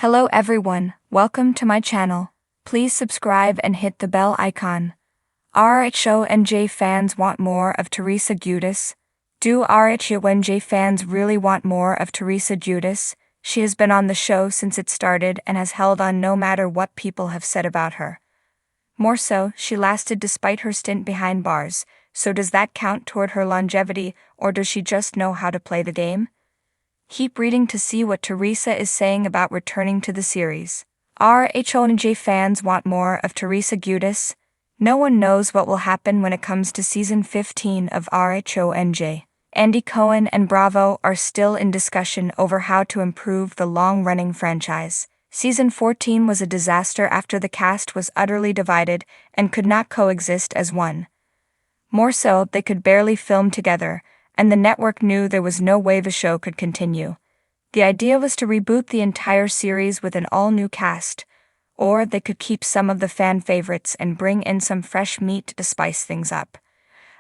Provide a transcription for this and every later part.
Hello everyone, welcome to my channel. Please subscribe and hit the bell icon. RHONJ fans want more of Teresa Giudice? Do RHONJ fans really want more of Teresa Giudice? She has been on the show since it started and has held on no matter what people have said about her. More so, she lasted despite her stint behind bars, so does that count toward her longevity, or does she just know how to play the game? Keep reading to see what Teresa is saying about returning to the series. RHONJ fans want more of Teresa Giudice? No one knows what will happen when it comes to season 15 of RHONJ. Andy Cohen and Bravo are still in discussion over how to improve the long-running franchise. Season 14 was a disaster after the cast was utterly divided and could not coexist as one. More so, they could barely film together, and the network knew there was no way the show could continue. The idea was to reboot the entire series with an all-new cast, or they could keep some of the fan favorites and bring in some fresh meat to spice things up.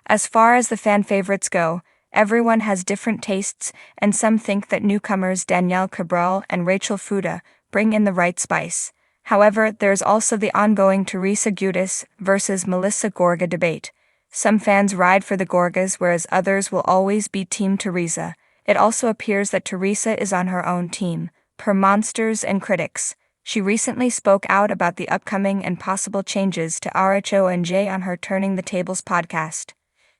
As far as the fan favorites go, everyone has different tastes, and some think that newcomers Danielle Cabral and Rachel Fuda bring in the right spice. However, there's also the ongoing Teresa Giudice versus Melissa Gorga debate. Some fans ride for the Gorgas, whereas others will always be Team Teresa. It also appears that Teresa is on her own team, per monsters and critics. She recently spoke out about the upcoming and possible changes to RHONJ on her Turning the Tables podcast.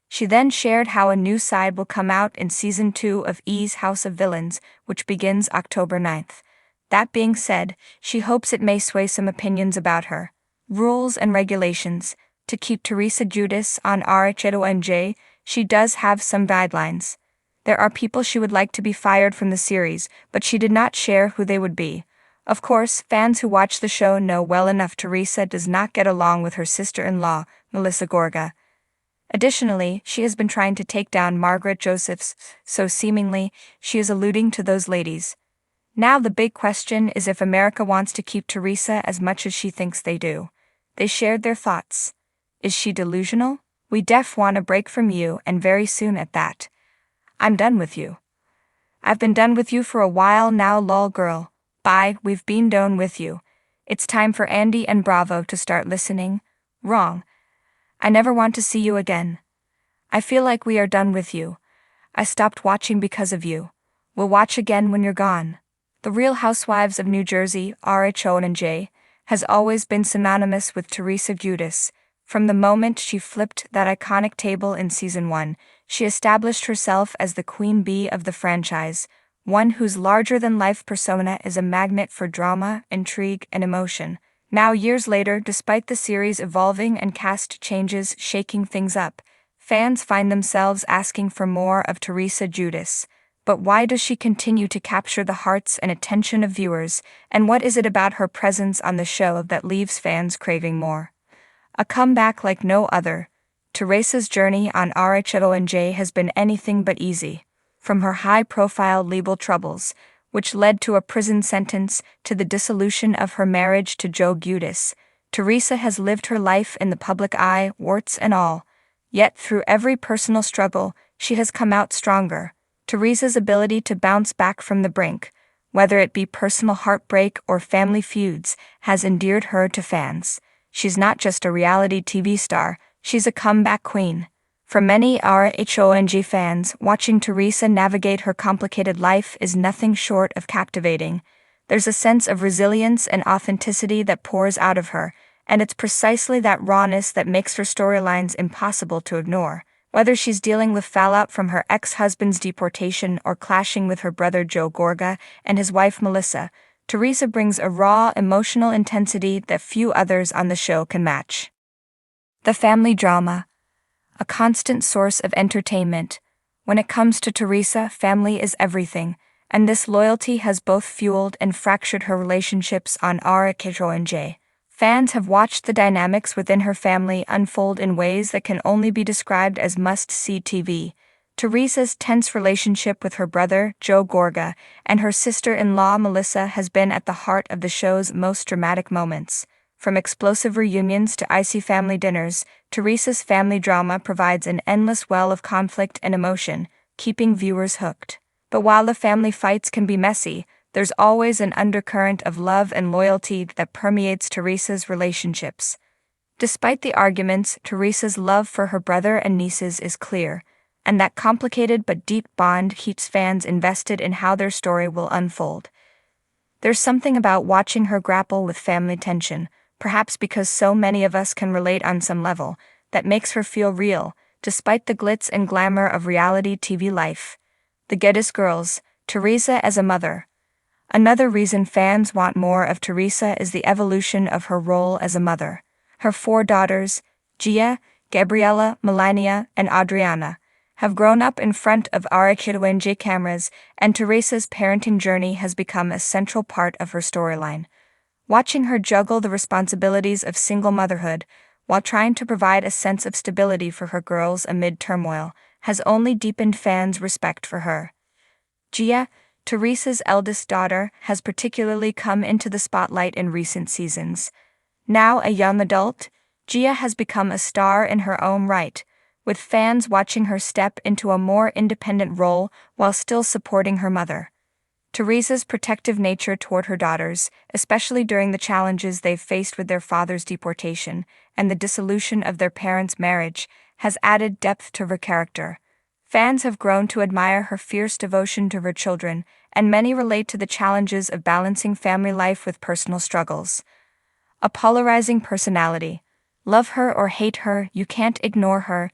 She then shared how a new side will come out in Season 2 of E's House of Villains, which begins October 9th. That being said, she hopes it may sway some opinions about her rules and regulations. To keep Teresa Giudice on RHONJ, she does have some guidelines. There are people she would like to be fired from the series, but she did not share who they would be. Of course, fans who watch the show know well enough Teresa does not get along with her sister-in-law, Melissa Gorga. Additionally, she has been trying to take down Margaret Josephs, so seemingly, she is alluding to those ladies. Now the big question is if America wants to keep Teresa as much as she thinks they do. They shared their thoughts. Is she delusional? We def want a break from you, and very soon at that. I'm done with you. I've been done with you for a while now, lol girl. Bye, we've been done with you. It's time for Andy and Bravo to start listening. Wrong. I never want to see you again. I feel like we are done with you. I stopped watching because of you. We'll watch again when you're gone. The Real Housewives of New Jersey, RHONJ, has always been synonymous with Teresa Giudice. From the moment she flipped that iconic table in Season 1, she established herself as the queen bee of the franchise, one whose larger-than-life persona is a magnet for drama, intrigue, and emotion. Now, years later, despite the series evolving and cast changes shaking things up, fans find themselves asking for more of Teresa Giudice. But why does she continue to capture the hearts and attention of viewers, and what is it about her presence on the show that leaves fans craving more? A comeback like no other. Teresa's journey on RHONJ has been anything but easy. From her high-profile legal troubles, which led to a prison sentence, to the dissolution of her marriage to Joe Giudice, Teresa has lived her life in the public eye, warts and all. Yet through every personal struggle, she has come out stronger. Teresa's ability to bounce back from the brink, whether it be personal heartbreak or family feuds, has endeared her to fans. She's not just a reality TV star, she's a comeback queen. For many RHONJ fans, watching Teresa navigate her complicated life is nothing short of captivating. There's a sense of resilience and authenticity that pours out of her, and it's precisely that rawness that makes her storylines impossible to ignore. Whether she's dealing with fallout from her ex-husband's deportation or clashing with her brother Joe Gorga and his wife Melissa, Teresa brings a raw, emotional intensity that few others on the show can match. The family drama. A constant source of entertainment. When it comes to Teresa, family is everything, and this loyalty has both fueled and fractured her relationships on RHONJ. Fans have watched the dynamics within her family unfold in ways that can only be described as must-see TV. Teresa's tense relationship with her brother, Joe Gorga, and her sister-in-law Melissa has been at the heart of the show's most dramatic moments. From explosive reunions to icy family dinners, Teresa's family drama provides an endless well of conflict and emotion, keeping viewers hooked. But while the family fights can be messy, there's always an undercurrent of love and loyalty that permeates Teresa's relationships. Despite the arguments, Teresa's love for her brother and nieces is clear, and that complicated but deep bond keeps fans invested in how their story will unfold. There's something about watching her grapple with family tension, perhaps because so many of us can relate on some level, that makes her feel real, despite the glitz and glamour of reality TV life. The Giudice girls, Teresa as a mother. Another reason fans want more of Teresa is the evolution of her role as a mother. Her 4 daughters, Gia, Gabriella, Melania, and Adriana, have grown up in front of RHONJ cameras, and Teresa's parenting journey has become a central part of her storyline. Watching her juggle the responsibilities of single motherhood while trying to provide a sense of stability for her girls amid turmoil has only deepened fans' respect for her. Gia, Teresa's eldest daughter, has particularly come into the spotlight in recent seasons. Now a young adult, Gia has become a star in her own right, with fans watching her step into a more independent role while still supporting her mother. Teresa's protective nature toward her daughters, especially during the challenges they've faced with their father's deportation and the dissolution of their parents' marriage, has added depth to her character. Fans have grown to admire her fierce devotion to her children, and many relate to the challenges of balancing family life with personal struggles. A polarizing personality. Love her or hate her, you can't ignore her.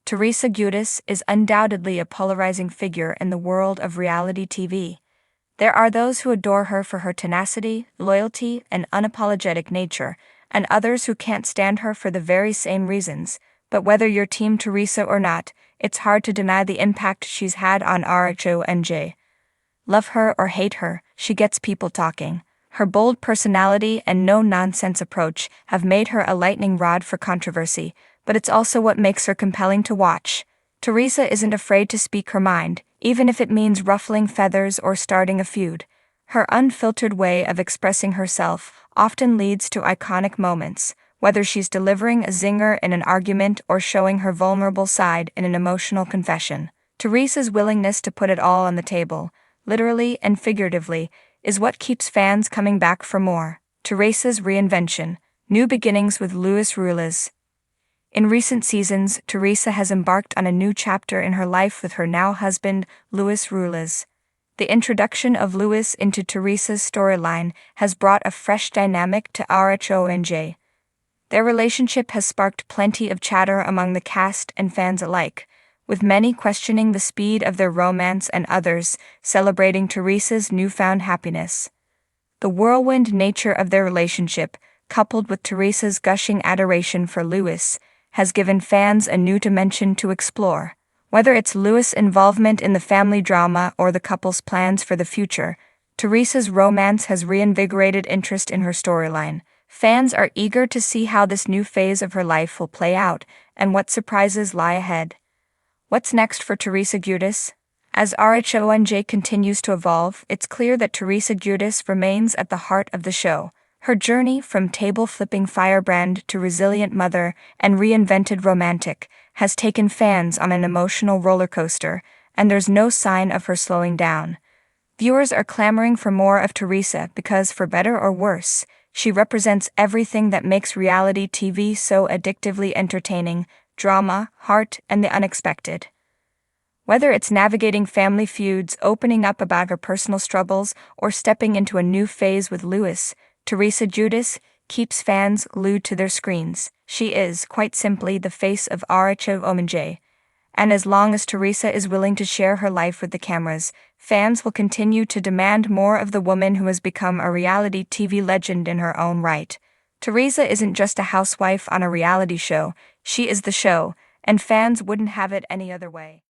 Teresa Giudice is undoubtedly a polarizing figure in the world of reality TV. There are those who adore her for her tenacity, loyalty, and unapologetic nature, and others who can't stand her for the very same reasons. But whether you're Team Teresa or not, it's hard to deny the impact she's had on RHONJ. Love her or hate her, she gets people talking. Her bold personality and no-nonsense approach have made her a lightning rod for controversy, but it's also what makes her compelling to watch. Teresa isn't afraid to speak her mind, even if it means ruffling feathers or starting a feud. Her unfiltered way of expressing herself often leads to iconic moments, whether she's delivering a zinger in an argument or showing her vulnerable side in an emotional confession. Teresa's willingness to put it all on the table, literally and figuratively, is what keeps fans coming back for more. Teresa's reinvention, new beginnings with Luis Ruiz. In recent seasons, Teresa has embarked on a new chapter in her life with her now husband, Luis Ruiz. The introduction of Luis into Teresa's storyline has brought a fresh dynamic to RHONJ. Their relationship has sparked plenty of chatter among the cast and fans alike, with many questioning the speed of their romance and others celebrating Teresa's newfound happiness. The whirlwind nature of their relationship, coupled with Teresa's gushing adoration for Luis, has given fans a new dimension to explore. Whether it's Luis' involvement in the family drama or the couple's plans for the future, Teresa's romance has reinvigorated interest in her storyline. Fans are eager to see how this new phase of her life will play out and what surprises lie ahead. What's next for Teresa Giudice? As RHONJ continues to evolve, it's clear that Teresa Giudice remains at the heart of the show. Her journey from table-flipping firebrand to resilient mother and reinvented romantic has taken fans on an emotional roller coaster, and there's no sign of her slowing down. Viewers are clamoring for more of Teresa because, for better or worse, she represents everything that makes reality TV so addictively entertaining: drama, heart, and the unexpected. Whether it's navigating family feuds, opening up about her personal struggles, or stepping into a new phase with Luis, Teresa Giudice keeps fans glued to their screens. She is, quite simply, the face of RHONJ. And as long as Teresa is willing to share her life with the cameras, fans will continue to demand more of the woman who has become a reality TV legend in her own right. Teresa isn't just a housewife on a reality show, she is the show, and fans wouldn't have it any other way.